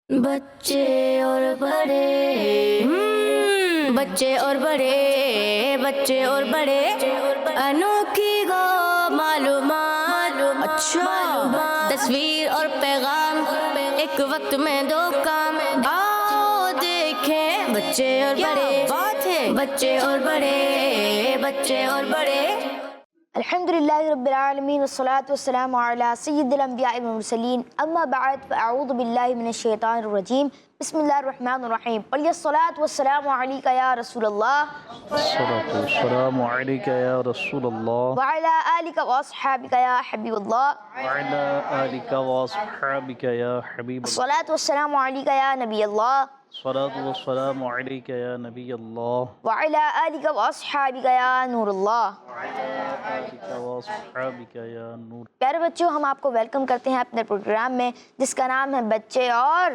بچے اور بڑے بچے اور بڑے بچے اور بڑے انوکھی گو معلومات اچھا تصویر اور پیغام ایک وقت میں دو کام آؤ دیکھیں بچے اور بڑے بات ہے بچے اور بڑے بچے اور بڑے الحمدللہ رب العالمین والصلاة والسلام علی سید الانبیاء والمرسلین اما بعد فاعوذ باللہ من الشیطان الرجیم بسم اللہ الرحمن الرحیم قل الصلاة والسلام علیک یا رسول اللہ الصلاة والسلام علیک یا رسول اللہ وعلی آلک واصحابک یا حبیب اللہ وعلی آلک واصحابک یا حبیب اللہ الصلاة والسلام علیک یا نبی اللہ الصلاة والسلام علیک یا نبی اللہ وعلی آلک واصحابک یا نور اللہ آلک واصحابک یا نور۔ پیارے بچوں، ہم آپ کو ویلکم کرتے ہیں اپنے پروگرام میں جس کا نام ہے بچے اور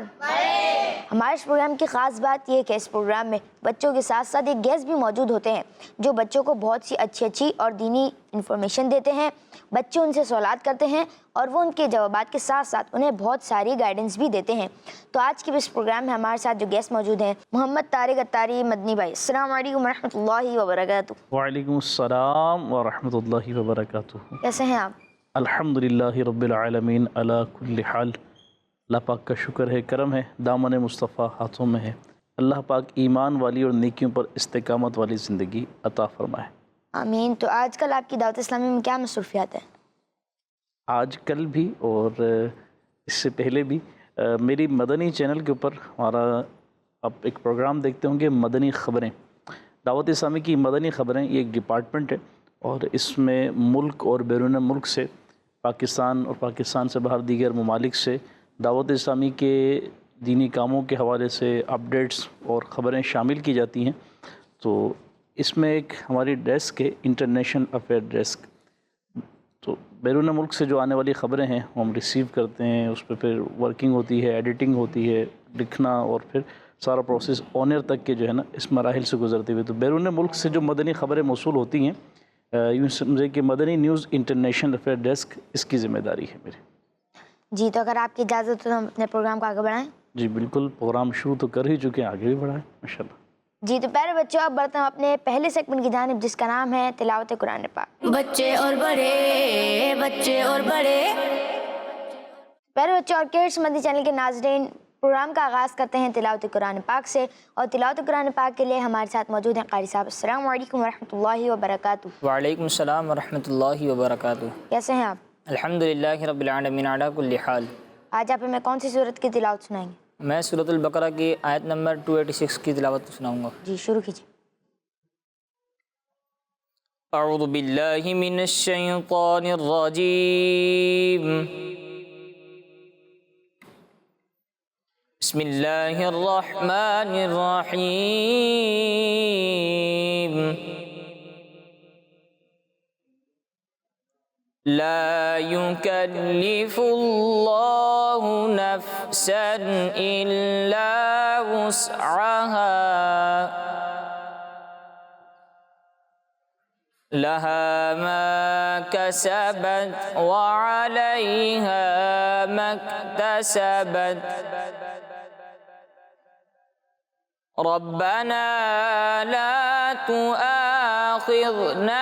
ہمارے اس پروگرام کی خاص بات یہ ہے کہ اس پروگرام میں بچوں کے ساتھ ساتھ ایک گیسٹ بھی موجود ہوتے ہیں جو بچوں کو بہت سی اچھی اور دینی انفارمیشن دیتے ہیں۔ بچے ان سے سوالات کرتے ہیں اور وہ ان کے جوابات کے ساتھ ساتھ انہیں بہت ساری گائیڈنس بھی دیتے ہیں۔ تو آج کے اس پروگرام میں ہمارے ساتھ جو گیسٹ موجود ہیں محمد طارق اتاری مدنی بھائی، السلام علیکم ورحمۃ اللہ وبرکاتہ۔ وعلیکم السلام ورحمۃ اللہ وبرکاتہ۔ کیسے ہیں آپ؟ الحمدللہ رب العالمین علی کل حال۔ اللہ پاک کا شکر ہے، کرم ہے، دامن مصطفیٰ ہاتھوں میں ہے۔ اللہ پاک ایمان والی اور نیکیوں پر استقامت والی زندگی عطا فرمائے، آمین۔ تو آج کل آپ کی دعوت اسلامی میں کیا مصروفیات ہیں؟ آج کل بھی اور اس سے پہلے بھی میری مدنی چینل کے اوپر ہمارا آپ ایک پروگرام دیکھتے ہوں گے، مدنی خبریں۔ دعوت اسلامی کی مدنی خبریں یہ ایک ڈپارٹمنٹ ہے اور اس میں ملک اور بیرون ملک سے، پاکستان اور پاکستان سے باہر دیگر ممالک سے دعوت اسلامی کے دینی کاموں کے حوالے سے اپڈیٹس اور خبریں شامل کی جاتی ہیں۔ تو اس میں ایک ہماری ڈیسک ہے، انٹرنیشنل افیئر ڈیسک۔ تو بیرون ملک سے جو آنے والی خبریں ہیں وہ ہم ریسیو کرتے ہیں، اس پہ پھر ورکنگ ہوتی ہے، ایڈیٹنگ ہوتی ہے، لکھنا اور پھر سارا پروسیس آنر تک کے جو ہے نا اس مراحل سے گزرتے ہوئے۔ تو بیرون ملک سے جو مدنی خبریں موصول ہوتی ہیں، یوں سمجھے کہ مدنی نیوز انٹرنیشنل افیئر ڈیسک اس کی ذمہ داری ہے میری۔ جی، تو اگر آپ کی اجازت ہو تو ہم اپنے پروگرام کو آگے بڑھائیں؟ جی بالکل، پروگرام شروع تو کر ہی چکے ہیں، آگے بھی بڑھائیں ماشاءاللہ۔ جی، تو پیارے بچوں، اب بڑھتے ہیں اپنے پہلے سیگمنٹ کی جانب جس کا نام ہے تلاوت قرآن پاک۔ بچے اور بڑے بچے اور بڑے پیارے بچوں اور کیڈس مدنی چینل کے ناظرین، پروگرام کا آغاز کرتے ہیں تلاوت قرآن پاک سے، اور تلاوت قرآن پاک کے لیے ہمارے ساتھ موجود ہیں قاری صاحب۔ السلام علیکم ورحمۃ اللہ وبرکاتہ۔ وعلیکم السلام ورحمۃ اللہ وبرکاتہ۔ کیسے ہیں آپ؟ الحمدللہ رب العالمین علی کل حال۔ آج آپ ہمیں کون سی صورت کی تلاوت سنائیں گے؟ میں سورۃ البقرہ کی آیت نمبر 286 کی تلاوت سناؤں گا۔ جی، شروع کیجیے۔ اعوذ باللہ من الشیطان الرجیم، بسم اللہ الرحمن الرحیم۔ لا يكلف الله نفسا إلا وسعها، لها ما كسبت وعليها ما اكتسبت، ربنا لا تؤاخذنا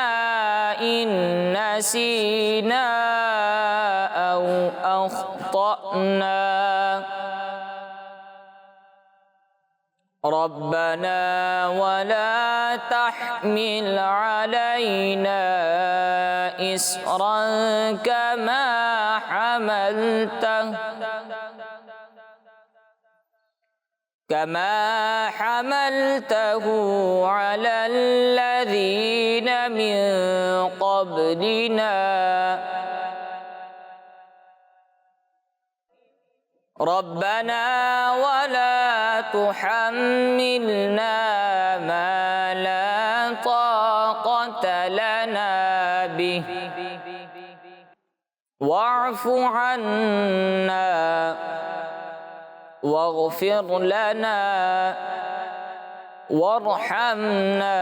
إن نسينا أو أخطأنا، ربنا ولا تحمل علينا إصرا كما حملته على الذين من قبلنا، ربنا ولا تحملنا ما لا طاقة لنا به، واعف عنا واغفر لنا وارحمنا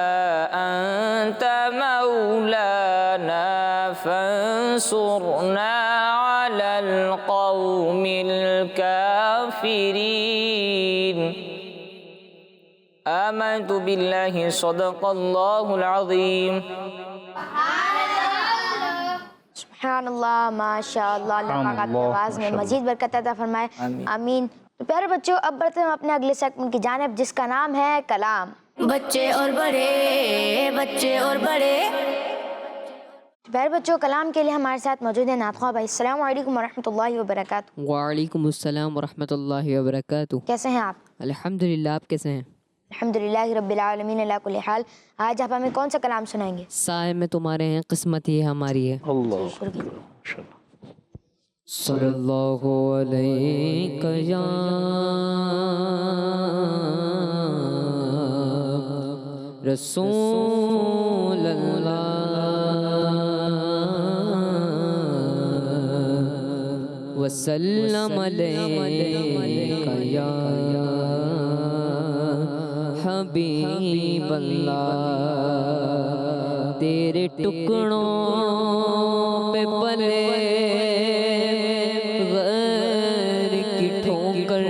أنت مولانا فانصرنا على القوم الكافرين۔ الكافرين آمنت بالله صدق الله العظيم سبحان اللہ، ماشاء اللہ، اللہ پاک آپ کی آواز میں مزید برکت عطا فرمائے، آمین۔ تو پیارے بچوں، اب بڑھتے ہیں اپنے اگلے سیگمنٹ کی جانب جس کا نام ہے کلام۔ بچے اور بڑے، بچے اور بڑے، پیارے بچوں، کلام کے لیے ہمارے ساتھ موجود ہیں نعت خواہ بھائی۔ السلام علیکم ورحمۃ اللہ وبرکاتہ۔ وعلیکم السلام ورحمۃ اللہ وبرکاتہ۔ کیسے ہیں آپ؟ الحمدللہ، آپ کیسے ہیں؟ الحمدللہ رب العالمین علی کل حال۔ آج آپ ہمیں کون سا کلام سنائیں گے؟ سائے میں تمہارے ہیں، قسمت یہ ہماری ہے۔ اللہ صلی اللہ علیہ یا رسول اللہ وسلم علیہ یا حبیب اللہ، تیرے ٹکڑوں پہ پلے غیر کی ٹھوکر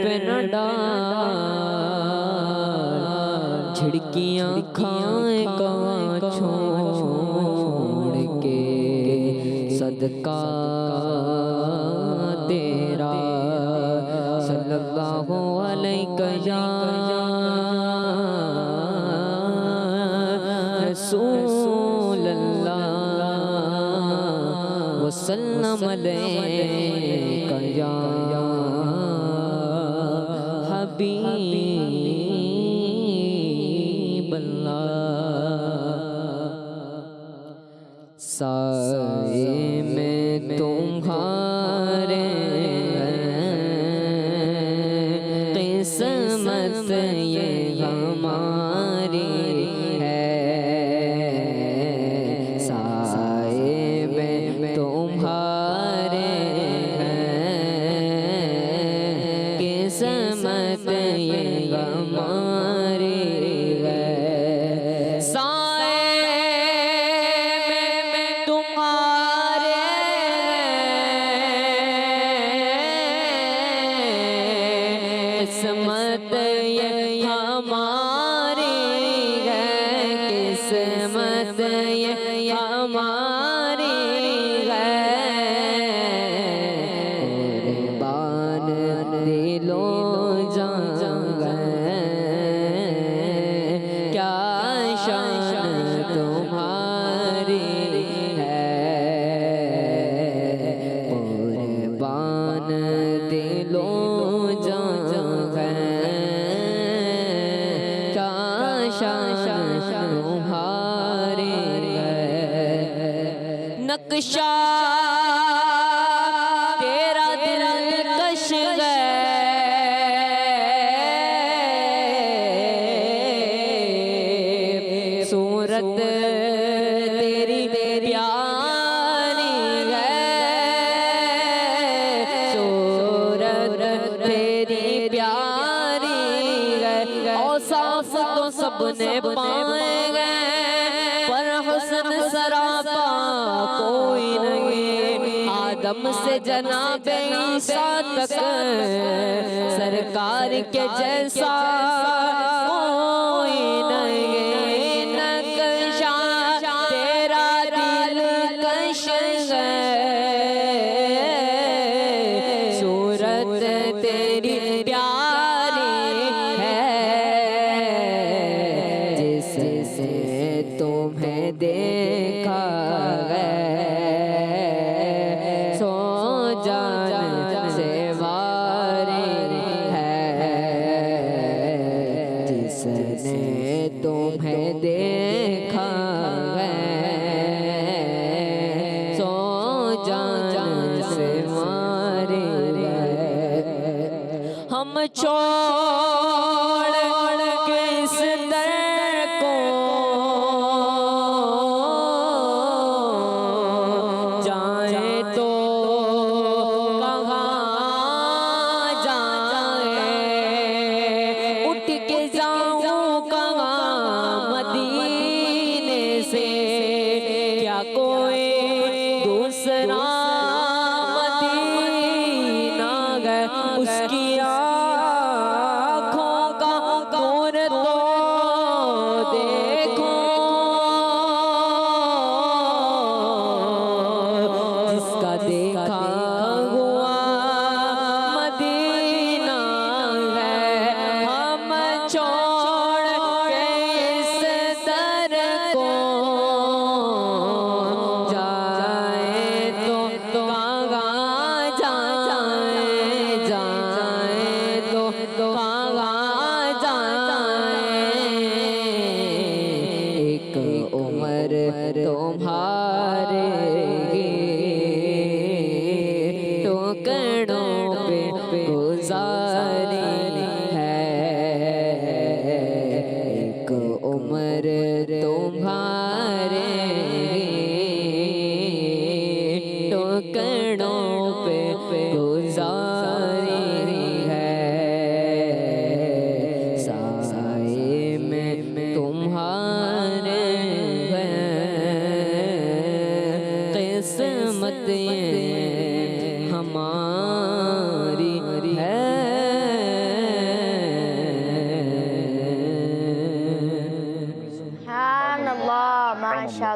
پہ نہ ڈال، جھڑکیاں کھائے گا چھوڑ کے صدقہ تیرا، صلی اللہ علیہ یا رسول اللہ وسلم علیہ یا حبیب اللہ۔ سائے میں تمہارے قسمت یہ ہماری ہے، سائے میں تمہارے ہیں، قسمت یہ ہماری ہے، سائے میں تمہارے قسمت یہ ہماری ہے، قسمت یہ ہماری ہے، قربان دل و جان گئے، کیا شان تمہاری ہے، قربان دل و جان گئے، کیا شان تمہاری ہے، نقشہ تیرا دلکش ہے، صورت تیری پیاری ہے، صورت تیری پیاری ہے، اوصاف تو سب نے پائے گئے پر حسن سراپا کوئی نہیں، آدم سے جناب عیسیٰ تک سرکار کے جیسا کوئی نہیں، نقشہ تیرا دلکش ہے، صورت تیری پیاری ہے، جس سے تمہیں دیکھا ہے سو جان سے واری ہے، جس نے تمہیں دیکھا ہے سو جان سے واری ہے، ہم چھوڑ کے اس در کو جائیں تو کہاں جائیں، اٹھ کے جاؤں کہاں مدینے سے، کیا کوئی دوسرا مدینہ ہے،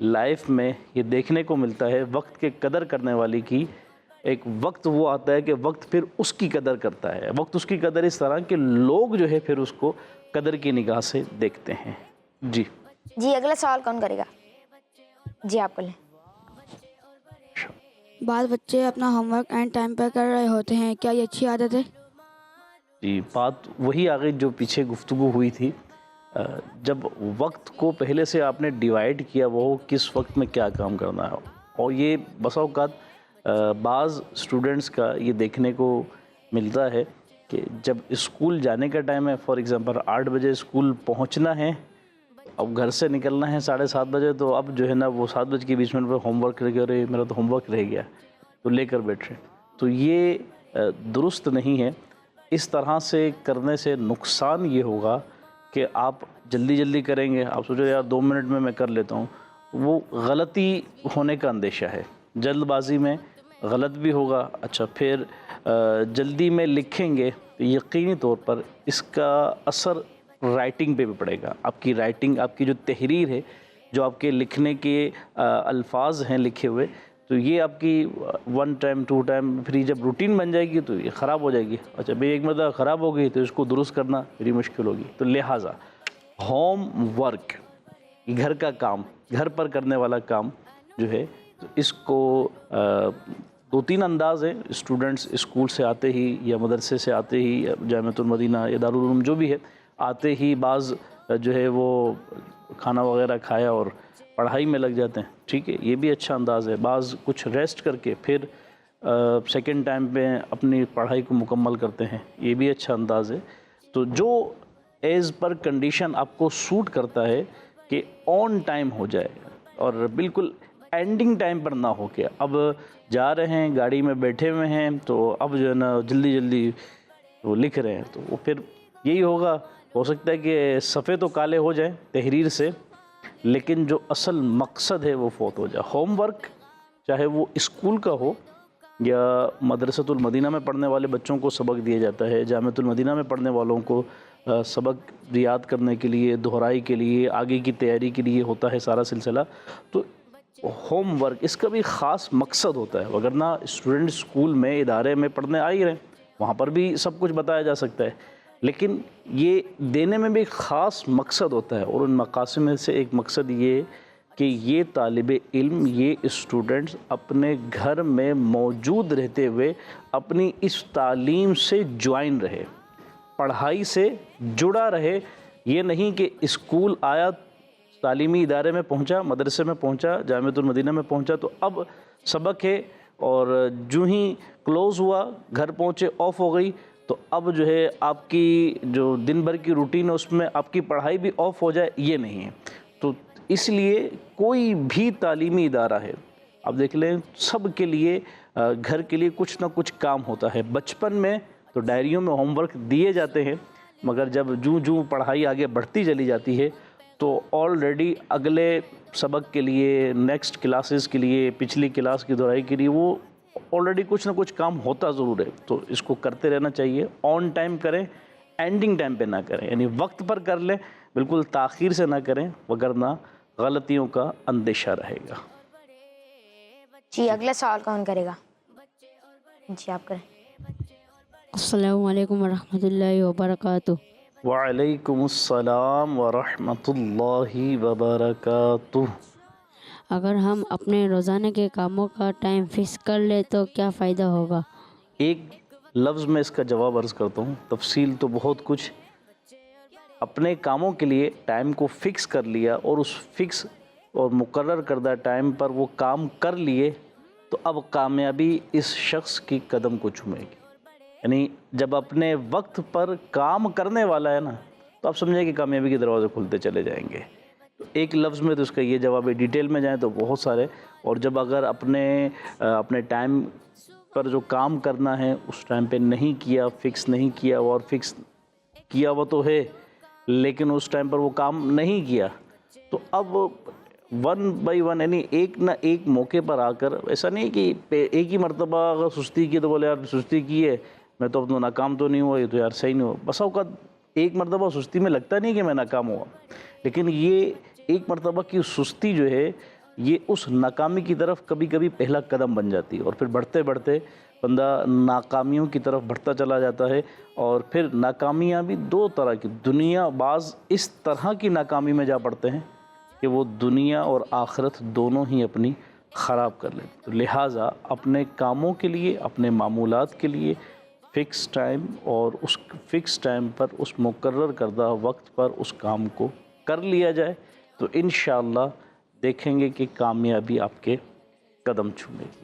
لائف میں یہ دیکھنے کو ملتا ہے وقت کے قدر کرنے والی کی ایک وقت وہ آتا ہے کہ وقت پھر اس کی قدر کرتا ہے. وقت اس کی قدر اس طرح کہ لوگ جو ہے پھر اس کو قدر کی نگاہ سے دیکھتے ہیں. جی جی اگلا سوال کون کرے گا؟ جی آپ کو لیں. بعض بچے اپنا ہوم ورک اینڈ ٹائم پہ کر رہے ہوتے ہیں، کیا یہ اچھی عادت ہے؟ جی بات وہی آگے جو پیچھے گفتگو ہوئی تھی. جب وقت کو پہلے سے آپ نے ڈیوائیڈ کیا وہ کس وقت میں کیا کام کرنا ہے، اور یہ بسا اوقات بعض اسٹوڈنٹس کا یہ دیکھنے کو ملتا ہے کہ جب اسکول جانے کا ٹائم ہے، فار ایگزامپل 8 بجے اسکول پہنچنا ہے، اب گھر سے نکلنا ہے 7:30 بجے، تو اب جو ہے نا وہ 7 بجے کے 20 منٹ پہ ہوم ورک رہ گیا، میرا تو ہوم ورک رہ گیا تو لے کر بیٹھ رہے. تو یہ درست نہیں ہے. اس طرح سے کرنے سے نقصان یہ ہوگا کہ آپ جلدی جلدی کریں گے، آپ سوچو یار 2 منٹ میں کر لیتا ہوں، وہ غلطی ہونے کا اندیشہ ہے. جلد بازی میں غلط بھی ہوگا. اچھا پھر جلدی میں لکھیں گے تو یقینی طور پر اس کا اثر رائٹنگ پہ بھی پڑے گا. آپ کی رائٹنگ، آپ کی جو تحریر ہے، جو آپ کے لکھنے کے الفاظ ہیں لکھے ہوئے، تو یہ آپ کی 1 ٹائم 2 ٹائم پھر جب روٹین بن جائے گی تو یہ خراب ہو جائے گی. اچھا بھئی ایک مرتبہ خراب ہو گئی تو اس کو درست کرنا میری مشکل ہوگی. تو لہٰذا ہوم ورک، گھر کا کام، گھر پر کرنے والا کام جو ہے، تو اس کو 2-3 انداز ہیں. اسٹوڈنٹس اسکول سے آتے ہی یا مدرسے سے آتے ہی یا جامعۃ المدینہ یا دارالعلوم جو بھی ہے، آتے ہی بعض جو ہے وہ کھانا وغیرہ کھایا اور پڑھائی میں لگ جاتے ہیں. ٹھیک ہے، یہ بھی اچھا انداز ہے. بعض کچھ ریسٹ کر کے پھر سیکنڈ ٹائم پہ اپنی پڑھائی کو مکمل کرتے ہیں، یہ بھی اچھا انداز ہے. تو جو ایز پر کنڈیشن آپ کو سوٹ کرتا ہے کہ آن ٹائم ہو جائے اور بالکل اینڈنگ ٹائم پر نہ ہو کے اب جا رہے ہیں گاڑی میں بیٹھے ہوئے ہیں تو اب جو ہے نا جلدی جلدی وہ لکھ رہے ہیں، تو وہ پھر یہی ہوگا. ہو سکتا ہے کہ صفحے تو کالے ہو جائیں تحریر سے، لیکن جو اصل مقصد ہے وہ فوت ہو جائے. ہوم ورک چاہے وہ اسکول کا ہو یا مدرسۃ المدینہ میں پڑھنے والے بچوں کو سبق دیا جاتا ہے، جامعۃ المدینہ میں پڑھنے والوں کو سبق یاد کرنے کے لیے، دہرائی کے لیے، آگے کی تیاری کے لیے ہوتا ہے سارا سلسلہ. تو ہوم ورک اس کا بھی خاص مقصد ہوتا ہے، وگرنہ اسٹوڈنٹ اسکول میں ادارے میں پڑھنے آ ہی رہے ہیں، وہاں پر بھی سب کچھ بتایا جا سکتا ہے، لیکن یہ دینے میں بھی ایک خاص مقصد ہوتا ہے. اور ان مقاصد میں سے ایک مقصد یہ کہ یہ طالب علم، یہ اسٹوڈنٹس اپنے گھر میں موجود رہتے ہوئے اپنی اس تعلیم سے جوائن رہے، پڑھائی سے جڑا رہے. یہ نہیں کہ اسکول آیا، تعلیمی ادارے میں پہنچا، مدرسے میں پہنچا، جامعۃ المدینہ میں پہنچا تو اب سبق ہے، اور جو ہی کلوز ہوا گھر پہنچے آف ہو گئی، تو اب جو ہے آپ کی جو دن بھر کی روٹین ہے اس میں آپ کی پڑھائی بھی آف ہو جائے، یہ نہیں ہے. تو اس لیے کوئی بھی تعلیمی ادارہ ہے، آپ دیکھ لیں سب کے لیے گھر کے لیے کچھ نہ کچھ کام ہوتا ہے. بچپن میں تو ڈائریوں میں ہوم ورک دیے جاتے ہیں، مگر جب جوں پڑھائی آگے بڑھتی چلی جاتی ہے تو آلریڈی اگلے سبق کے لیے، نیکسٹ کلاسز کے لیے، پچھلی کلاس کی دہرائی کے لیے وہ آلریڈی کچھ نہ کچھ کام ہوتا ضرور ہے. تو اس کو کرتے رہنا چاہیے. آن ٹائم کریں، اینڈنگ ٹائم پہ نہ کریں، یعنی وقت پر کر لیں، بالکل تاخیر سے نہ کریں، وگرنہ غلطیوں کا اندیشہ رہے گا. جی اگلا سوال کون کرے گا؟ جی آپ کریں. السلام علیکم ورحمۃ اللہ وبرکاتہ. وعلیکم السلام ورحمۃ اللہ وبرکاتہ. اگر ہم اپنے روزانہ کے کاموں کا ٹائم فکس کر لیں تو کیا فائدہ ہوگا؟ ایک لفظ میں اس کا جواب عرض کرتا ہوں، تفصیل تو بہت کچھ. اپنے کاموں کے لیے ٹائم کو فکس کر لیا اور اس فکس اور مقرر کردہ ٹائم پر وہ کام کر لیے تو اب کامیابی اس شخص کی قدم کو چومے گی. یعنی جب اپنے وقت پر کام کرنے والا ہے نا تو آپ سمجھیں کہ کامیابی کے دروازے کھلتے چلے جائیں گے. تو ایک لفظ میں تو اس کا یہ جواب ہے. ڈیٹیل میں جائیں تو بہت سارے. اور جب اگر اپنے ٹائم پر جو کام کرنا ہے اس ٹائم پہ نہیں کیا، فکس نہیں کیا، اور فکس کیا وہ تو ہے لیکن اس ٹائم پر وہ کام نہیں کیا، تو اب 1 بائی 1 یعنی ایک نہ ایک موقع پر آ کر، ایسا نہیں کہ ایک ہی مرتبہ اگر سستی کی تو بولے یار سستی کی ہے میں تو اب ناکام تو نہیں ہوا، یہ تو یار صحیح نہیں ہوا. بس اوقات ایک مرتبہ سستی میں لگتا نہیں کہ میں ناکام ہوا، لیکن یہ ایک مرتبہ کی سستی جو ہے یہ اس ناکامی کی طرف کبھی کبھی پہلا قدم بن جاتی ہے، اور پھر بڑھتے بڑھتے بندہ ناکامیوں کی طرف بڑھتا چلا جاتا ہے، اور پھر ناکامیاں بھی دو طرح کی، دنیا بعض اس طرح کی ناکامی میں جا پڑتے ہیں کہ وہ دنیا اور آخرت دونوں ہی اپنی خراب کر لیتے. تو لہٰذا اپنے کاموں کے لیے، اپنے معمولات کے لیے فکس ٹائم، اور اس فکس ٹائم پر اس مقرر کردہ وقت پر اس کام کو کر لیا جائے تو انشاءاللہ دیکھیں گے کہ کامیابی آپ کے قدم چھوئے گی.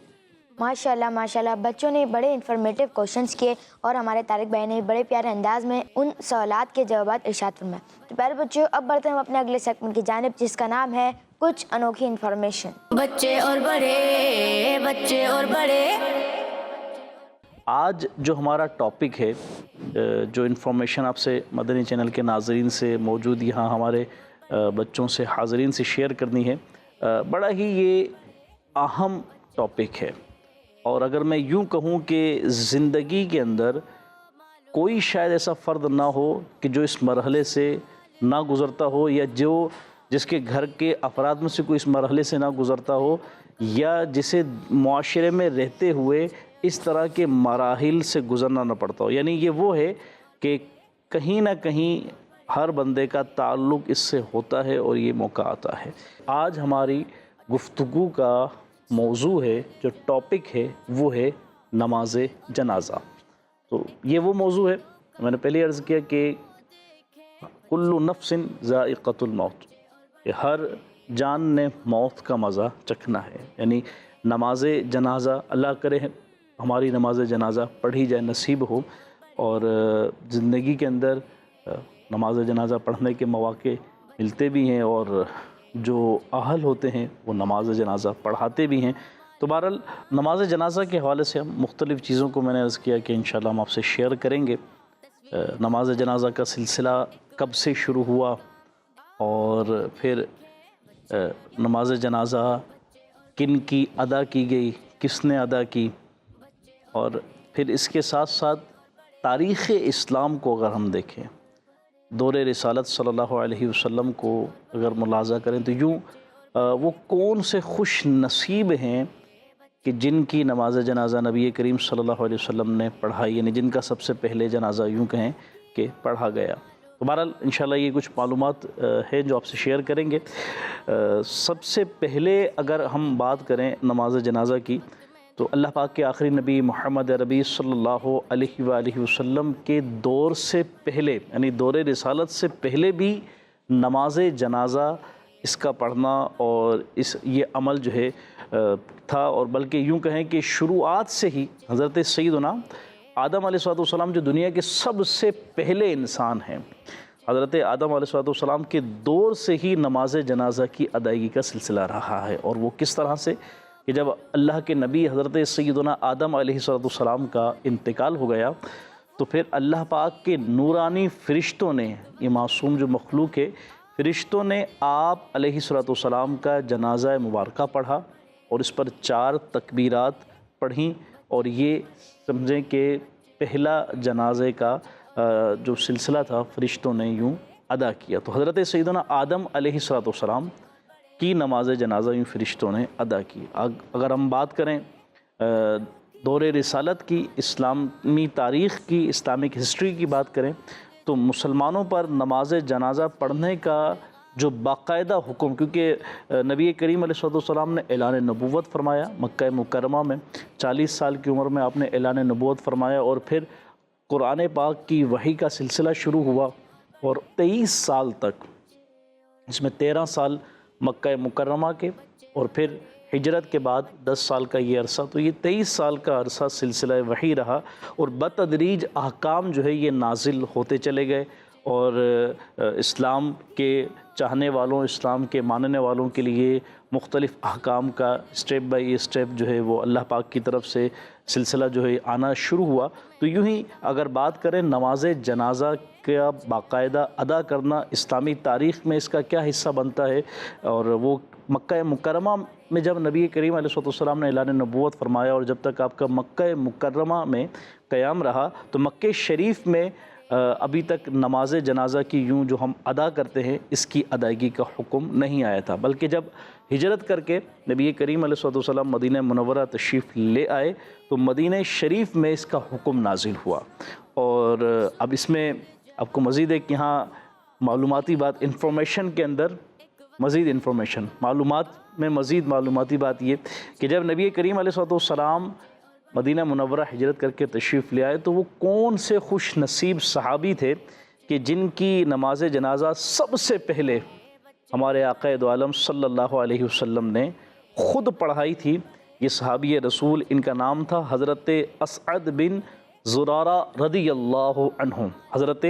ماشاءاللہ بچوں نے بڑے انفارمیٹیو کوشچنس کیے اور ہمارے طارق بھائی نے بڑے پیارے انداز میں ان سوالات کے جوابات ارشاد فرمائے. تو پیارے بچوں، اب بڑھتے ہیں ہم اپنے اگلے سیگمنٹ کی جانب، جس کا نام ہے کچھ انوکھی انفارمیشن. بچے اور بڑے، بچے اور بڑے. آج جو ہمارا ٹاپک ہے، جو انفارمیشن آپ سے مدنی چینل کے ناظرین سے موجود یہاں ہمارے بچوں سے، حاضرین سے شیئر کرنی ہے، بڑا ہی یہ اہم ٹاپک ہے. اور اگر میں یوں کہوں کہ زندگی کے اندر کوئی شاید ایسا فرد نہ ہو کہ جو اس مرحلے سے نہ گزرتا ہو، یا جس کے گھر کے افراد میں سے کوئی اس مرحلے سے نہ گزرتا ہو، یا جسے معاشرے میں رہتے ہوئے اس طرح کے مراحل سے گزرنا نہ پڑتا ہو. یعنی یہ وہ ہے کہ کہیں نہ کہیں ہر بندے کا تعلق اس سے ہوتا ہے اور یہ موقع آتا ہے. آج ہماری گفتگو کا موضوع ہے، جو ٹاپک ہے وہ ہے نماز جنازہ. تو یہ وہ موضوع ہے، میں نے پہلے عرض کیا کہ کل نفس ذائقۃ الموت، کہ ہر جان نے موت کا مزہ چکھنا ہے. یعنی نماز جنازہ، اللہ کرے ہماری نماز جنازہ پڑھی جائے، نصیب ہو، اور زندگی کے اندر نماز جنازہ پڑھنے کے مواقع ملتے بھی ہیں، اور جو اہل ہوتے ہیں وہ نماز جنازہ پڑھاتے بھی ہیں. تو بہرحال نماز جنازہ کے حوالے سے ہم مختلف چیزوں کو میں نے عرض کیا کہ انشاءاللہ ہم آپ سے شیئر کریں گے. نماز جنازہ کا سلسلہ کب سے شروع ہوا، اور پھر نماز جنازہ کن کی ادا کی گئی، کس نے ادا کی، اور پھر اس کے ساتھ ساتھ تاریخ اسلام کو اگر ہم دیکھیں، دور رسالت صلی اللہ علیہ وسلم کو اگر ملاحظہ کریں تو یوں وہ کون سے خوش نصیب ہیں کہ جن کی نماز جنازہ نبی کریم صلی اللہ علیہ وسلم نے پڑھائی، یعنی جن کا سب سے پہلے جنازہ یوں کہیں کہ پڑھا گیا. تو بہرحال انشاءاللہ یہ کچھ معلومات ہیں جو آپ سے شیئر کریں گے. سب سے پہلے اگر ہم بات کریں نماز جنازہ کی، تو اللہ پاک کے آخری نبی محمد عربی صلی اللہ علیہ وآلہ وسلم کے دور سے پہلے، یعنی دور رسالت سے پہلے بھی نماز جنازہ اس کا پڑھنا اور یہ عمل جو ہے تھا. اور بلکہ یوں کہیں کہ شروعات سے ہی حضرت سیدنا آدم علیہ السلام جو دنیا کے سب سے پہلے انسان ہیں، حضرت آدم علیہ السلام کے دور سے ہی نماز جنازہ کی ادائیگی کا سلسلہ رہا ہے. اور وہ کس طرح سے کہ جب اللہ کے نبی حضرت سیدنا آدم علیہ السلام کا انتقال ہو گیا تو پھر اللہ پاک کے نورانی فرشتوں نے، یہ معصوم جو مخلوق ہے، فرشتوں نے آپ علیہ السلام کا جنازہ مبارکہ پڑھا اور اس پر 4 تکبیرات پڑھیں، اور یہ سمجھیں کہ پہلا جنازے کا جو سلسلہ تھا فرشتوں نے یوں ادا کیا. تو حضرت سیدنا آدم علیہ السلام کی نماز جنازہ یوں فرشتوں نے ادا کی. اگر ہم بات کریں دور رسالت کی، اسلامی تاریخ کی، اسلامک ہسٹری کی بات کریں تو مسلمانوں پر نماز جنازہ پڑھنے کا جو باقاعدہ حکم، کیونکہ نبی کریم علیہ السلام نے اعلان نبوت فرمایا مکہ مکرمہ میں، 40 سال کی عمر میں آپ نے اعلان نبوت فرمایا، اور پھر قرآن پاک کی وحی کا سلسلہ شروع ہوا، اور 23 سال تک، اس میں 13 سال مکہ مکرمہ کے اور پھر ہجرت کے بعد 10 سال کا یہ عرصہ، تو یہ 23 سال کا عرصہ سلسلہ وحی رہا، اور بتدریج احکام جو ہے یہ نازل ہوتے چلے گئے، اور اسلام کے چاہنے والوں، اسلام کے ماننے والوں کے لیے مختلف احکام کا اسٹیپ بائی اسٹیپ جو ہے وہ اللہ پاک کی طرف سے سلسلہ جو ہے آنا شروع ہوا. تو یوں ہی اگر بات کریں نماز جنازہ کا باقاعدہ ادا کرنا اسلامی تاریخ میں اس کا کیا حصہ بنتا ہے، اور وہ مکہ مکرمہ میں جب نبی کریم علیہ السلام نے اعلان نبوت فرمایا اور جب تک آپ کا مکہ مکرمہ میں قیام رہا تو مکہ شریف میں ابھی تک نماز جنازہ کی یوں جو ہم ادا کرتے ہیں اس کی ادائیگی کا حکم نہیں آیا تھا، بلکہ جب ہجرت کر کے نبی کریم علیہ الصلوۃ والسلام مدینہ منورہ تشریف لے آئے تو مدینہ شریف میں اس کا حکم نازل ہوا۔ اور اب اس میں آپ کو مزید ایک یہاں معلوماتی بات، انفارمیشن کے اندر مزید انفارمیشن، معلومات میں مزید معلوماتی بات یہ کہ جب نبی کریم علیہ الصلوۃ والسلام مدینہ منورہ ہجرت کر کے تشریف لے آئے تو وہ کون سے خوش نصیب صحابی تھے کہ جن کی نماز جنازہ سب سے پہلے ہمارے آقا دو عالم صلی اللہ علیہ وسلم نے خود پڑھائی تھی۔ یہ صحابی رسول، ان کا نام تھا حضرت اسعد بن زرارہ رضی اللہ عنہ، حضرت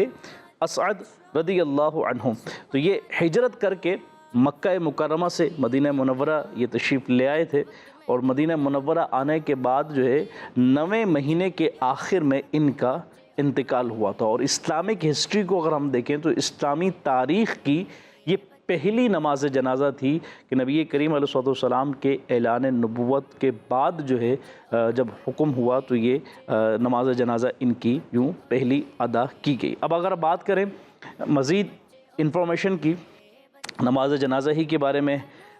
اسعد رضی اللہ عنہ۔ تو یہ ہجرت کر کے مکہ مکرمہ سے مدینہ منورہ یہ تشریف لے آئے تھے، اور مدینہ منورہ آنے کے بعد جو ہے 9ویں مہینے کے آخر میں ان کا انتقال ہوا تھا۔ اور اسلامک ہسٹری کو اگر ہم دیکھیں تو اسلامی تاریخ کی یہ پہلی نماز جنازہ تھی کہ نبی کریم علیہ الصلوۃ والسلام کے اعلان نبوت کے بعد جو ہے جب حکم ہوا تو یہ نماز جنازہ ان کی یوں پہلی ادا کی گئی۔ اب اگر بات کریں مزید انفارمیشن کی، نماز جنازہ ہی کے بارے میں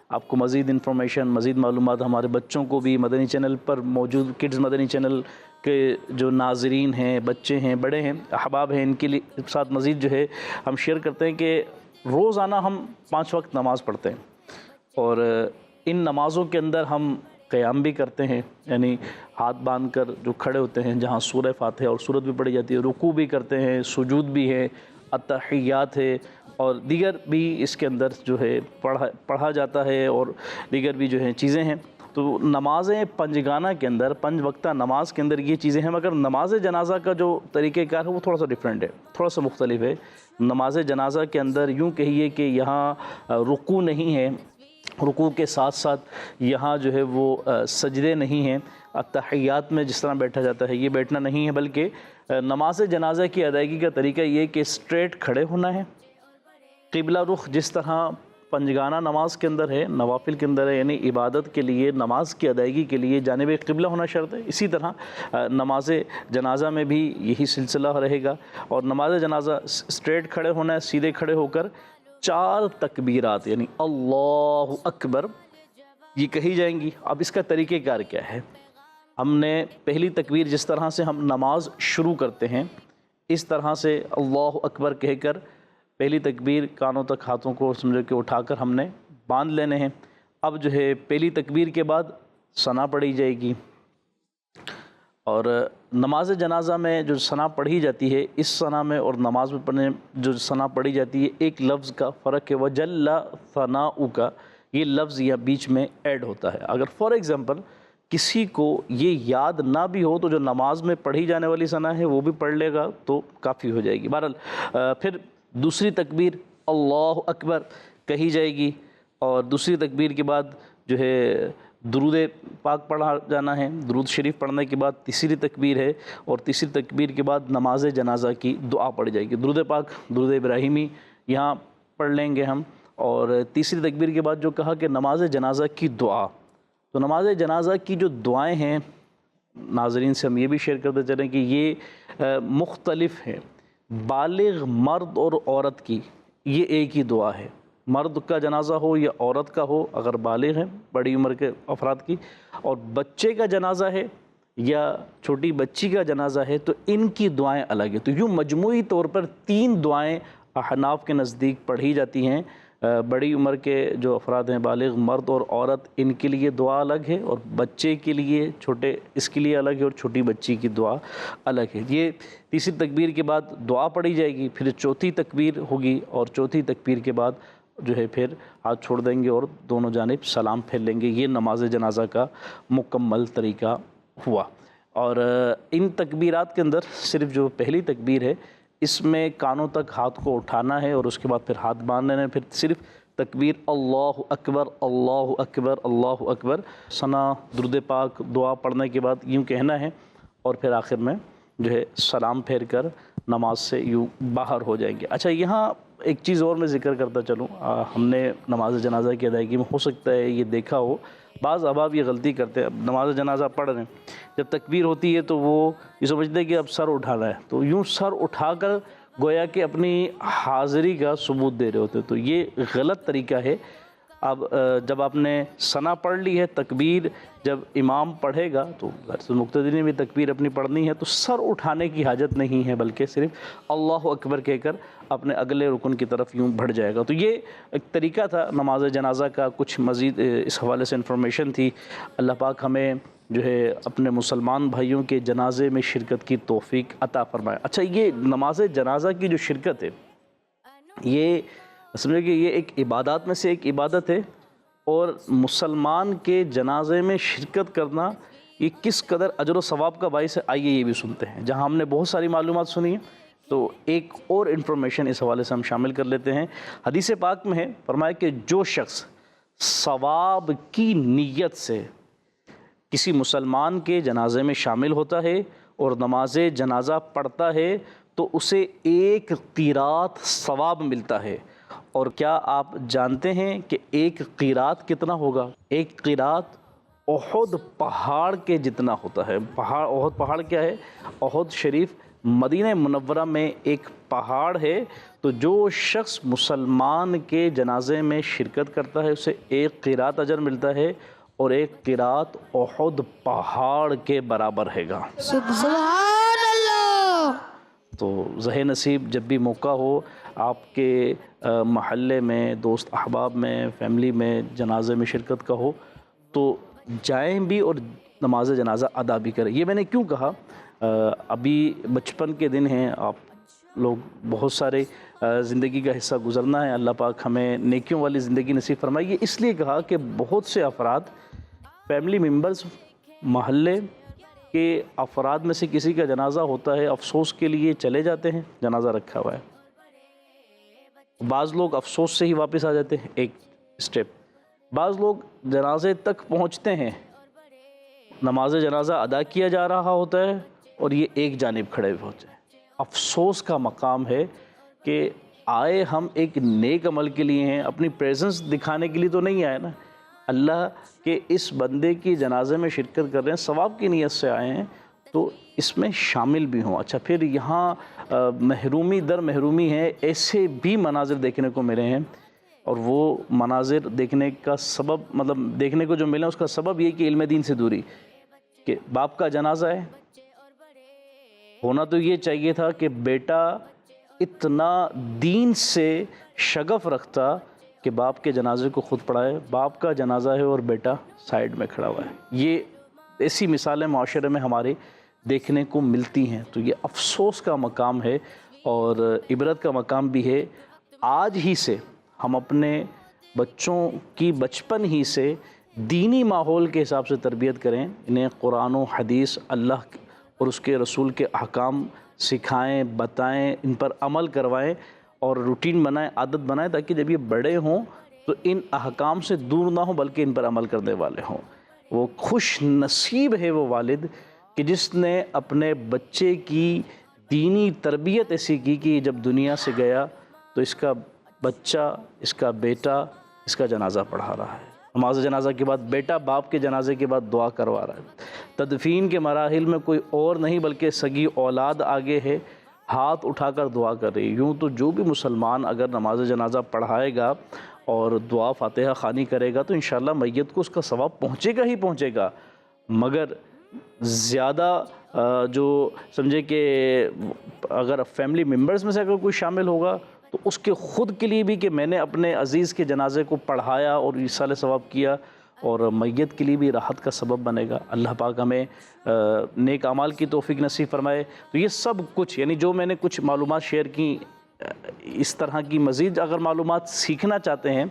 آپ کو مزید انفارمیشن، مزید معلومات ہمارے بچوں کو بھی مدنی چینل پر موجود، کڈز مدنی چینل کے جو ناظرین ہیں، بچے ہیں، بڑے ہیں، احباب ہیں، ان کے لیے ساتھ مزید جو ہے ہم شیئر کرتے ہیں کہ روزانہ ہم 5 وقت نماز پڑھتے ہیں، اور ان نمازوں کے اندر ہم قیام بھی کرتے ہیں، یعنی ہاتھ باندھ کر جو کھڑے ہوتے ہیں، جہاں سورہ فاتحہ اور سورت بھی پڑھی جاتی ہے، رکوع بھی کرتے ہیں، سجود بھی ہے، التحیات ہے، اور دیگر بھی اس کے اندر جو ہے پڑھا جاتا ہے، اور دیگر بھی جو ہیں چیزیں ہیں۔ تو نمازیں پنجگانہ کے اندر، 5 وقتہ نماز کے اندر یہ چیزیں ہیں، مگر نماز جنازہ کا جو طریقہ کار ہے وہ تھوڑا سا ڈیفرنٹ ہے، تھوڑا سا مختلف ہے۔ نماز جنازہ کے اندر یوں کہیے کہ یہاں رکوع نہیں ہے، رکوع کے ساتھ ساتھ یہاں جو ہے وہ سجدے نہیں ہیں، التحیات میں جس طرح بیٹھا جاتا ہے یہ بیٹھنا نہیں ہے، بلکہ نماز جنازہ کی ادائیگی کا طریقہ یہ کہ اسٹریٹ کھڑے ہونا ہے، قبلہ رخ جس طرح پنجگانہ نماز کے اندر ہے، نوافل کے اندر ہے، یعنی عبادت کے لیے، نماز کی ادائیگی کے لیے جانب قبلہ ہونا شرط ہے، اسی طرح نماز جنازہ میں بھی یہی سلسلہ رہے گا۔ اور نماز جنازہ اسٹریٹ کھڑے ہونا ہے، سیدھے کھڑے ہو کر 4 تکبیرات یعنی اللہ اکبر یہ کہی جائیں گی۔ اب اس کا طریقہ کار کیا ہے؟ ہم نے پہلی تکبیر جس طرح سے ہم نماز شروع کرتے ہیں اس طرح سے اللہ اکبر کہہ کر پہلی تکبیر کانوں تک ہاتھوں کو سمجھو کہ اٹھا کر ہم نے باندھ لینے ہیں۔ اب جو ہے پہلی تکبیر کے بعد ثنا پڑھی جائے گی، اور نماز جنازہ میں جو ثنا پڑھی جاتی ہے، اس ثنا میں اور نماز میں پڑھنے جو ثنا پڑھی جاتی ہے ایک لفظ کا فرق ہے، وجل ثناؤک کا یہ لفظ یا بیچ میں ایڈ ہوتا ہے۔ اگر فار ایگزامپل کسی کو یہ یاد نہ بھی ہو تو جو نماز میں پڑھی جانے والی ثنا ہے وہ بھی پڑھ لے گا تو کافی ہو جائے گی۔ بہرحال پھر دوسری تکبیر اللہ اکبر کہی جائے گی، اور دوسری تکبیر کے بعد جو ہے درود پاک پڑھا جانا ہے، درود شریف پڑھنے کے بعد تیسری تکبیر ہے، اور تیسری تکبیر کے بعد نماز جنازہ کی دعا پڑھی جائے گی، درود پاک، درود ابراہیمی یہاں پڑھ لیں گے ہم۔ اور تیسری تکبیر کے بعد جو کہا کہ نماز جنازہ کی دعا، تو نماز جنازہ کی جو دعائیں ہیں ناظرین سے ہم یہ بھی شیئر کرتے چلیں کہ یہ مختلف ہیں، بالغ مرد اور عورت کی یہ ایک ہی دعا ہے، مرد کا جنازہ ہو یا عورت کا ہو اگر بالغ ہیں بڑی عمر کے افراد کی، اور بچے کا جنازہ ہے یا چھوٹی بچی کا جنازہ ہے تو ان کی دعائیں الگ ہیں۔ تو یوں مجموعی طور پر 3 دعائیں احناف کے نزدیک پڑھی جاتی ہیں، بڑی عمر کے جو افراد ہیں بالغ مرد اور عورت ان کے لیے دعا الگ ہے، اور بچے کے لیے چھوٹے اس کے لیے الگ ہے، اور چھوٹی بچی کی دعا الگ ہے۔ یہ تیسری تکبیر کے بعد دعا پڑھی جائے گی، پھر چوتھی تکبیر ہوگی، اور چوتھی تکبیر کے بعد جو ہے پھر ہاتھ چھوڑ دیں گے اور دونوں جانب سلام پھیر لیں گے۔ یہ نماز جنازہ کا مکمل طریقہ ہوا۔ اور ان تکبیرات کے اندر صرف جو پہلی تکبیر ہے اس میں کانوں تک ہاتھ کو اٹھانا ہے، اور اس کے بعد پھر ہاتھ باندھ لینا ہے، پھر صرف تکبیر اللہ اکبر اللہ اکبر اللہ اکبر، ثنا درود پاک دعا پڑھنے کے بعد یوں کہنا ہے، اور پھر آخر میں جو ہے سلام پھیر کر نماز سے یوں باہر ہو جائیں گے۔ اچھا یہاں ایک چیز اور میں ذکر کرتا چلوں، ہم نے نماز جنازہ کی ادائیگی میں ہو سکتا ہے یہ دیکھا ہو، بعض احباب یہ غلطی کرتے ہیں، اب نماز جنازہ پڑھ رہے ہیں، جب تکبیر ہوتی ہے تو وہ یہ سمجھتے ہیں کہ اب سر اٹھانا ہے، تو یوں سر اٹھا کر گویا کہ اپنی حاضری کا ثبوت دے رہے ہوتے ہیں، تو یہ غلط طریقہ ہے۔ اب جب آپ نے ثنا پڑھ لی ہے، تکبیر جب امام پڑھے گا تو مقتدی نے بھی تکبیر اپنی پڑھنی ہے، تو سر اٹھانے کی حاجت نہیں ہے، بلکہ صرف اللہ اکبر کہہ کر اپنے اگلے رکن کی طرف یوں بڑھ جائے گا۔ تو یہ ایک طریقہ تھا نماز جنازہ کا، کچھ مزید اس حوالے سے انفارمیشن تھی۔ اللہ پاک ہمیں جو ہے اپنے مسلمان بھائیوں کے جنازے میں شرکت کی توفیق عطا فرمائے۔ اچھا یہ نماز جنازہ کی جو شرکت ہے، یہ سمجھے کہ یہ ایک عبادات میں سے ایک عبادت ہے، اور مسلمان کے جنازے میں شرکت کرنا یہ کس قدر اجر و ثواب کا باعث ہے، آئیے یہ بھی سنتے ہیں۔ جہاں ہم نے بہت ساری معلومات سنی ہیں، تو ایک اور انفارمیشن اس حوالے سے ہم شامل کر لیتے ہیں۔ حدیث پاک میں ہے، فرمایا کہ جو شخص ثواب کی نیت سے کسی مسلمان کے جنازے میں شامل ہوتا ہے اور نماز جنازہ پڑھتا ہے تو اسے 1 قیرات ثواب ملتا ہے۔ اور کیا آپ جانتے ہیں کہ 1 قیرات کتنا ہوگا؟ 1 قیرات احد پہاڑ کے جتنا ہوتا ہے۔ احد پہاڑ کیا ہے؟ احد شریف مدینہ منورہ میں ایک پہاڑ ہے، تو جو شخص مسلمان کے جنازے میں شرکت کرتا ہے اسے 1 قیرات اجر ملتا ہے، اور 1 قیرات احد پہاڑ کے برابر ہے گا۔ سبحان اللہ۔ تو ذہ نصیب جب بھی موقع ہو، آپ کے محلے میں، دوست احباب میں، فیملی میں جنازے میں شرکت کا ہو تو جائیں بھی اور نماز جنازہ ادا بھی کریں۔ یہ میں نے کیوں کہا، ابھی بچپن کے دن ہیں، آپ لوگ بہت سارے زندگی کا حصہ گزرنا ہے، اللہ پاک ہمیں نیکیوں والی زندگی نصیب فرمائے۔ یہ اس لیے کہا کہ بہت سے افراد، فیملی ممبرز، محلے کے افراد میں سے کسی کا جنازہ ہوتا ہے، افسوس کے لیے چلے جاتے ہیں، جنازہ رکھا ہوا ہے، بعض لوگ افسوس سے ہی واپس آ جاتے ہیں، ایک سٹیپ، بعض لوگ جنازے تک پہنچتے ہیں، نماز جنازہ ادا کیا جا رہا ہوتا ہے اور یہ ایک جانب کھڑے ہوئے ہوتے ہیں۔ افسوس کا مقام ہے کہ آئے ہم ایک نیک عمل کے لیے ہیں، اپنی پریزنس دکھانے کے لیے تو نہیں آئے نا، اللہ کے اس بندے کی جنازے میں شرکت کر رہے ہیں، ثواب کی نیت سے آئے ہیں، تو اس میں شامل بھی ہوں۔ اچھا پھر یہاں محرومی در محرومی ہے، ایسے بھی مناظر دیکھنے کو ملے ہیں، اور وہ مناظر دیکھنے کا سبب، مطلب دیکھنے کو جو ملا اس کا سبب یہ کہ علم دین سے دوری، کہ باپ کا جنازہ ہے، ہونا تو یہ چاہیے تھا کہ بیٹا اتنا دین سے شغف رکھتا کہ باپ کے جنازے کو خود پڑھائے، باپ کا جنازہ ہے اور بیٹا سائیڈ میں کھڑا ہوا ہے۔ یہ ایسی مثالیں معاشرے میں ہمارے دیکھنے کو ملتی ہیں، تو یہ افسوس کا مقام ہے اور عبرت کا مقام بھی ہے۔ آج ہی سے ہم اپنے بچوں کی بچپن ہی سے دینی ماحول کے حساب سے تربیت کریں، انہیں قرآن و حدیث، اللہ اور اس کے رسول کے احکام سکھائیں، بتائیں، ان پر عمل کروائیں اور روٹین بنائیں، عادت بنائیں، تاکہ جب یہ بڑے ہوں تو ان احکام سے دور نہ ہوں بلکہ ان پر عمل کرنے والے ہوں۔ وہ خوش نصیب ہے وہ والد کہ جس نے اپنے بچے کی دینی تربیت ایسی کی کہ جب دنیا سے گیا تو اس کا بچہ، اس کا بیٹا اس کا جنازہ پڑھا رہا ہے، نماز جنازہ کے بعد بیٹا باپ کے جنازے کے بعد دعا کروا رہا ہے، تدفین کے مراحل میں کوئی اور نہیں بلکہ سگی اولاد آگے ہے، ہاتھ اٹھا کر دعا کر رہی ہے۔ یوں تو جو بھی مسلمان اگر نماز جنازہ پڑھائے گا اور دعا فاتحہ خوانی کرے گا تو انشاءاللہ میت کو اس کا ثواب پہنچے گا ہی پہنچے گا، مگر زیادہ جو سمجھے کہ اگر فیملی ممبرز میں سے اگر کوئی شامل ہوگا تو اس کے خود کے لیے بھی کہ میں نے اپنے عزیز کے جنازے کو پڑھایا اور ایصال ثواب کیا، اور میت کے لیے بھی راحت کا سبب بنے گا۔ اللہ پاک ہمیں نیک اعمال کی توفیق نصیب فرمائے۔ تو یہ سب کچھ، یعنی جو میں نے کچھ معلومات شیئر کی، اس طرح کی مزید اگر معلومات سیکھنا چاہتے ہیں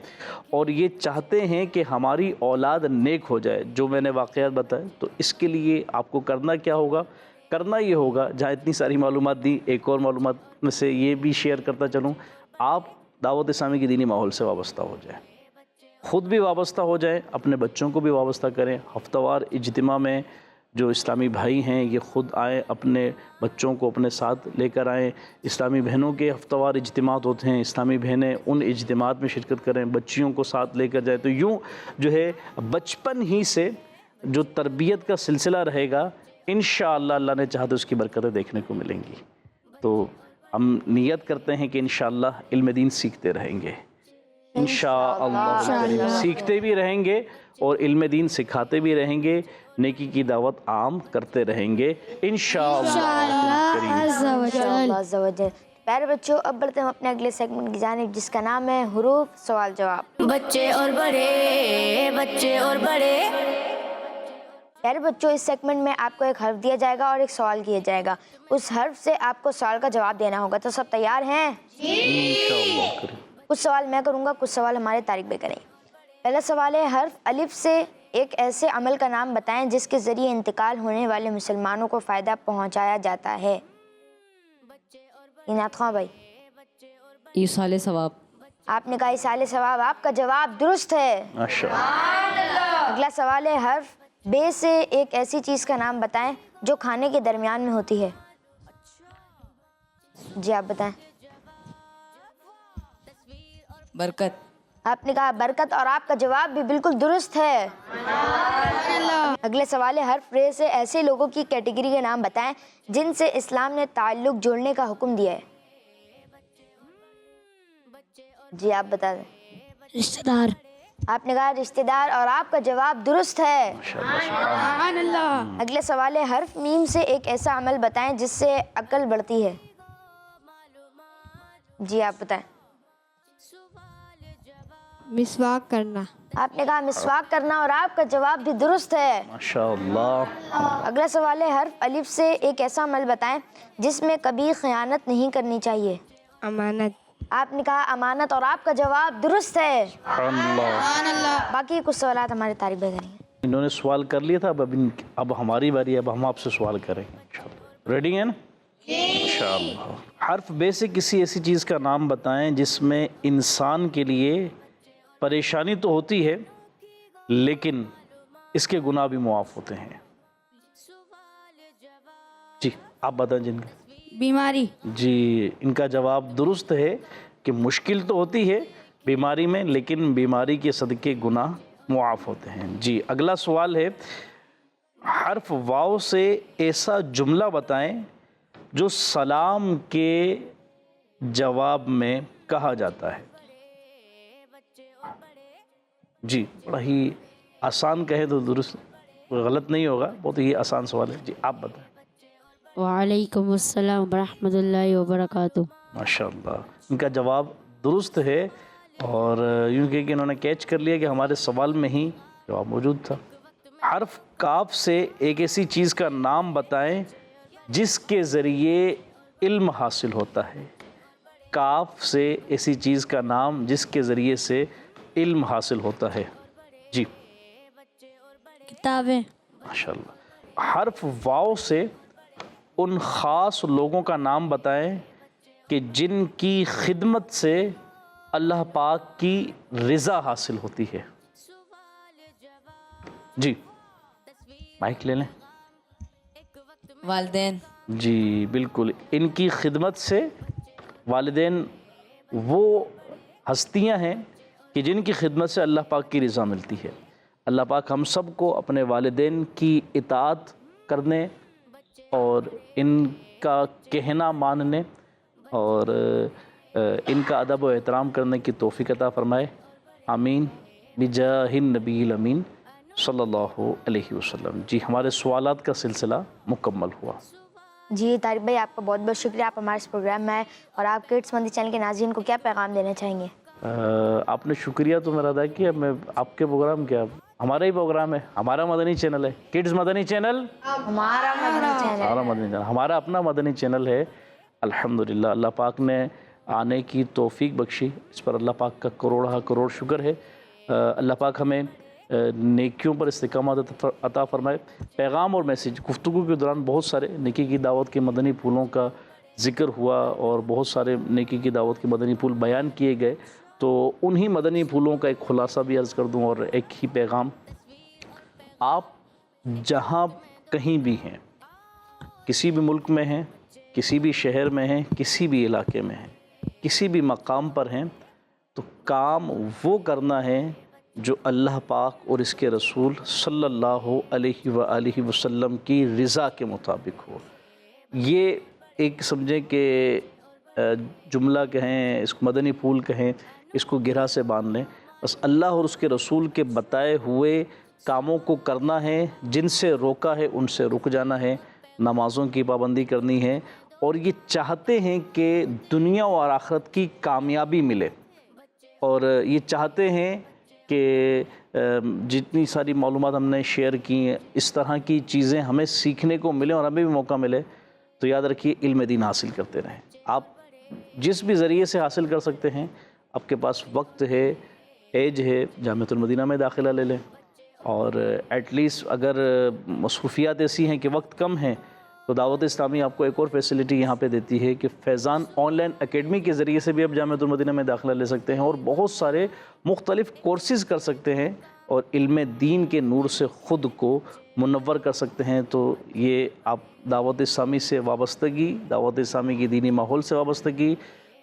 اور یہ چاہتے ہیں کہ ہماری اولاد نیک ہو جائے، جو میں نے واقعات بتائے، تو اس کے لیے آپ کو کرنا کیا ہوگا؟ کرنا یہ ہوگا، جہاں اتنی ساری معلومات دی، ایک اور معلومات میں سے یہ بھی شیئر کرتا چلوں، آپ دعوت اسلامی کی دینی ماحول سے وابستہ ہو جائیں، خود بھی وابستہ ہو جائیں، اپنے بچوں کو بھی وابستہ کریں، ہفتہ وار اجتماع میں جو اسلامی بھائی ہیں یہ خود آئیں، اپنے بچوں کو اپنے ساتھ لے کر آئیں۔ اسلامی بہنوں کے ہفتہ وار اجتماعات ہوتے ہیں، اسلامی بہنیں ان اجتماعات میں شرکت کریں، بچیوں کو ساتھ لے کر جائیں، تو یوں جو ہے بچپن ہی سے جو تربیت کا سلسلہ رہے گا، انشاءاللہ اللہ نے چاہا تو اس کی برکتیں دیکھنے کو ملیں گی۔ تو ہم نیت کرتے ہیں کہ انشاءاللہ علم دین سیکھتے رہیں گے، انشاءاللہ سیکھتے بھی رہیں گے اور علم دین سکھاتے بھی رہیں گے، نیکی کی دعوت عام کرتے رہیں گے انشاءاللہ۔ عز و جل۔ پیارے بچوں، اب بڑھتے ہیں اپنے اگلے سیگمنٹ کی جانب جس کا نام ہے حروف سوال جواب۔ بچے اور بڑے، بچے اور بڑے، پیارے بچوں، اس سیگمنٹ میں آپ کو ایک حرف دیا جائے گا اور ایک سوال کیا جائے گا، اس حرف سے آپ کو سوال کا جواب دینا ہوگا۔ تو سب تیار ہیں؟ انشاءاللہ کریں۔ کچھ سوال میں کروں گا، کچھ سوال ہمارے طارق بھائی کریں گے۔ پہلا سوال ہے، حرف الف سے ایک ایسے عمل کا نام بتائیں جس کے ذریعے انتقال ہونے والے مسلمانوں کو فائدہ پہنچایا جاتا ہے۔ عنایت خان بھائی، ایصال ثواب۔ آپ نے کہا ایصال ثواب، آپ کا جواب درست ہے۔ ماشاءاللہ۔ اگلا سوال ہے، حرف بے سے ایک ایسی چیز کا نام بتائیں جو کھانے کے درمیان میں ہوتی ہے۔ جی آپ بتائیں۔ برکت۔ آپ نے کہا برکت اور آپ کا جواب بھی بالکل درست ہے۔ اگلے سوال ہے، حرف رے سے ایسے لوگوں کی کیٹیگری کے نام بتائیں جن سے اسلام نے تعلق جوڑنے کا حکم دیا ہے۔ جی آپ بتا دیں۔ رشتہ دار۔ آپ نے کہا رشتہ دار اور آپ کا جواب درست ہے۔ اگلے سوال ہے، حرف میم سے ایک ایسا عمل بتائیں جس سے عقل بڑھتی ہے۔ جی آپ بتائیں۔ مسواک کرنا۔ آپ نے کہا مسواک کرنا اور آپ کا جواب بھی درست ہے۔ ماشاءاللہ۔ اگلا سوال ہے، حرف الف سے ایک ایسا عمل بتائیں جس میں کبھی خیانت نہیں کرنی چاہیے۔ امانت۔ آپ نے کہا امانت اور آپ کا جواب درست ہے۔ سبحان اللہ۔ باقی کچھ سوالات ہمارے طارق بھائی کریں گے۔ انہوں نے سوال کر لیا تھا، اب ہماری باری ہے، اب ہم آپ سے سوال کریں گے انشاءاللہ۔ ریڈی ہیں نا؟ انشاءاللہ۔ حرف بے سے کسی ایسی چیز کا نام بتائیں جس میں انسان کے لیے پریشانی تو ہوتی ہے لیکن اس کے گناہ بھی معاف ہوتے ہیں۔ جی آپ بتائیں جن کا۔ بیماری۔ جی ان کا جواب درست ہے کہ مشکل تو ہوتی ہے بیماری میں لیکن بیماری کے صدقے گناہ معاف ہوتے ہیں۔ جی اگلا سوال ہے، حرف واو سے ایسا جملہ بتائیں جو سلام کے جواب میں کہا جاتا ہے۔ جی بڑا ہی آسان کہے تو درست غلط نہیں ہوگا، بہت ہی آسان سوال ہے۔ جی آپ بتائیں۔ وعلیکم السلام ورحمۃ اللہ وبرکاتہ۔ ماشاءاللہ، ان کا جواب درست ہے اور یوں کہ انہوں نے کیچ کر لیا کہ ہمارے سوال میں ہی جواب موجود تھا۔ حرف کاف سے ایک ایسی چیز کا نام بتائیں جس کے ذریعے علم حاصل ہوتا ہے۔ کاف سے ایسی چیز کا نام جس کے ذریعے سے علم حاصل ہوتا ہے۔ جی کتابیں۔ ماشاءاللہ۔ حرف واو سے ان خاص لوگوں کا نام بتائیں کہ جن کی خدمت سے اللہ پاک کی رضا حاصل ہوتی ہے۔ جی مائک لے لیں۔ والدین۔ جی بالکل، ان کی خدمت سے والدین وہ ہستیاں ہیں کہ جن کی خدمت سے اللہ پاک کی رضا ملتی ہے۔ اللہ پاک ہم سب کو اپنے والدین کی اطاعت کرنے اور ان کا کہنا ماننے اور ان کا ادب و احترام کرنے کی توفیق عطا فرمائے، آمین بجاہ النبی الامین صلی اللہ علیہ وسلم۔ جی ہمارے سوالات کا سلسلہ مکمل ہوا۔ جی طارق بھائی، آپ کا بہت بہت شکریہ، آپ ہمارے اس پروگرام میں آئے، اور آپ کڈس مندی چینل کے ناظرین کو کیا پیغام دینا چاہیں گے؟ آپ نے شکریہ تو میرا ادا کیا، میں آپ کے پروگرام کیا، ہمارا ہی پروگرام ہے، ہمارا مدنی چینل ہے، کڈز مدنی چینل، ہمارا مدنی چینل، ہمارا مدنی چینل، ہمارا اپنا مدنی چینل ہے۔ الحمدللہ اللہ پاک نے آنے کی توفیق بخشی، اس پر اللہ پاک کا کروڑ شکر ہے۔ اللہ پاک ہمیں نیکیوں پر استقامت عطا فرمائے۔ پیغام اور میسیج گفتگو کے دوران بہت سارے نیکی کی دعوت کے مدنی پھولوں کا ذکر ہوا اور بہت سارے نیکی کی دعوت کے مدنی پھول بیان کیے گئے، تو انہی مدنی پھولوں کا ایک خلاصہ بھی عرض کر دوں اور ایک ہی پیغام، آپ جہاں کہیں بھی ہیں، کسی بھی ملک میں ہیں، کسی بھی شہر میں ہیں، کسی بھی علاقے میں ہیں، کسی بھی مقام پر ہیں، تو کام وہ کرنا ہے جو اللہ پاک اور اس کے رسول صلی اللہ علیہ وآلہ وسلم کی رضا کے مطابق ہو۔ یہ ایک سمجھیں کہ جملہ کہیں، اس کو مدنی پھول کہیں، اس کو گرہ سے باندھ لیں، بس اللہ اور اس کے رسول کے بتائے ہوئے کاموں کو کرنا ہے، جن سے روکا ہے ان سے رک جانا ہے، نمازوں کی پابندی کرنی ہے، اور یہ چاہتے ہیں کہ دنیا اور آخرت کی کامیابی ملے، اور یہ چاہتے ہیں کہ جتنی ساری معلومات ہم نے شیئر کی ہیں، اس طرح کی چیزیں ہمیں سیکھنے کو ملیں اور ہمیں بھی موقع ملے، تو یاد رکھیے علم دین حاصل کرتے رہیں۔ آپ جس بھی ذریعے سے حاصل کر سکتے ہیں، آپ کے پاس وقت ہے، ایج ہے، جامعۃ المدینہ میں داخلہ لے لیں، اور ایٹ لیسٹ اگر مصروفیات ایسی ہیں کہ وقت کم ہیں تو دعوت اسلامی آپ کو ایک اور فیسلٹی یہاں پہ دیتی ہے کہ فیضان آن لائن اکیڈمی کے ذریعے سے بھی آپ جامعۃ المدینہ میں داخلہ لے سکتے ہیں اور بہت سارے مختلف کورسز کر سکتے ہیں اور علم دین کے نور سے خود کو منور کر سکتے ہیں۔ تو یہ آپ دعوت اسلامی سے وابستگی، دعوت اسلامی کی دینی ماحول سے وابستگی،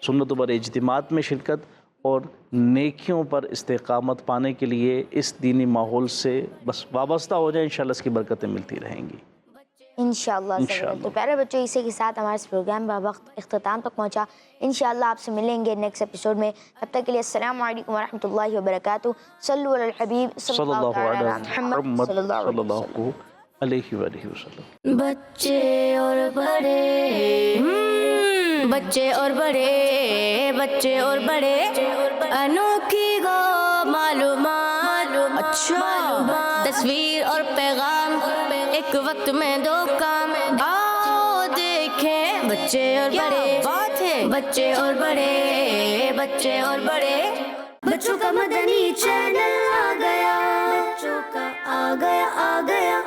سنتوں پر اجتماعات میں شرکت اور نیکیوں پر استقامت پانے کے لیے اس دینی ماحول سے بس وابستہ ہو جائیں، انشاءاللہ اس کی برکتیں ملتی رہیں گی انشاءاللہ۔ تو پیارے بچوں، اسی کے ساتھ ہمارے اس پروگرام کا وقت اختتام تک پہنچا۔ انشاءاللہ آپ سے ملیں گے نیکسٹ ایپیسوڈ میں، تب تک کے لیے السلام علیکم ورحمۃ اللہ وبرکاتہ۔ صلو علی الحبیب صلی اللہ علیہ محمد صلی اللہ علیہ وآلہ وسلم۔ بچے اور بڑے، بچے اور بڑے، بچے اور بڑے، انوکھی گو معلومات، اچھا تصویر اور پیغام، ایک وقت میں دو کام، آؤ دیکھیں بچے اور بڑے، بات ہے بچے اور بڑے، بچے اور بڑے، بچوں کا مدنی چینل آ گیا، بچوں کا آ گیا، آ گیا۔